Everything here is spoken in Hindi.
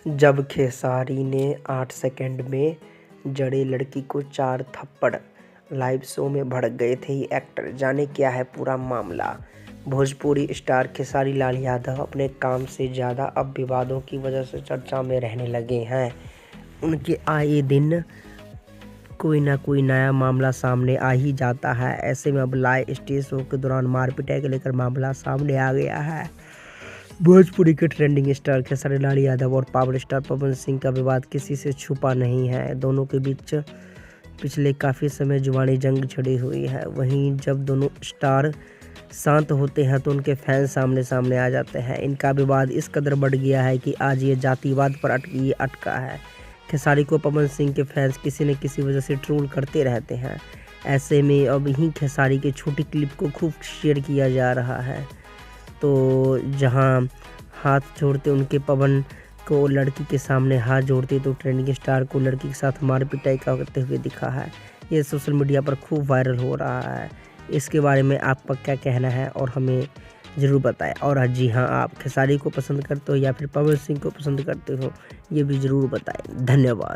जब खेसारी ने 8 सेकंड में जड़े लड़की को 4 थप्पड़, लाइव शो में भड़क गए थे ये एक्टर। जाने क्या है पूरा मामला। भोजपुरी स्टार खेसारी लाल यादव अपने काम से ज़्यादा अब विवादों की वजह से चर्चा में रहने लगे हैं। उनके आए दिन कोई ना कोई नया मामला सामने आ ही जाता है। ऐसे में अब लाइव स्टेज शो के दौरान मारपीटाई को लेकर मामला सामने आ गया है। भोजपुरी के ट्रेंडिंग स्टार खेसारी लाल यादव और पावर स्टार पवन सिंह का विवाद किसी से छुपा नहीं है। दोनों के बीच पिछले काफ़ी समय जुबानी जंग छिड़ी हुई है। वहीं जब दोनों स्टार शांत होते हैं तो उनके फैंस सामने सामने आ जाते हैं। इनका विवाद इस कदर बढ़ गया है कि आज ये जातिवाद पर अटका है। खेसारी को पवन सिंह के फैंस किसी न किसी वजह से ट्रोल करते रहते हैं। ऐसे में अब ही खेसारी की छोटी क्लिप को खूब शेयर किया जा रहा है। तो जहां हाथ जोड़ते उनके पवन को लड़की के सामने हाथ जोड़ते तो ट्रेंडिंग स्टार को लड़की के साथ मारपीटाई करते हुए दिखा है। ये सोशल मीडिया पर खूब वायरल हो रहा है। इसके बारे में आपका क्या कहना है और हमें ज़रूर बताएं। और जी हाँ, आप खेसारी को पसंद करते हो या फिर पवन सिंह को पसंद करते हो, ये भी ज़रूर बताएं। धन्यवाद।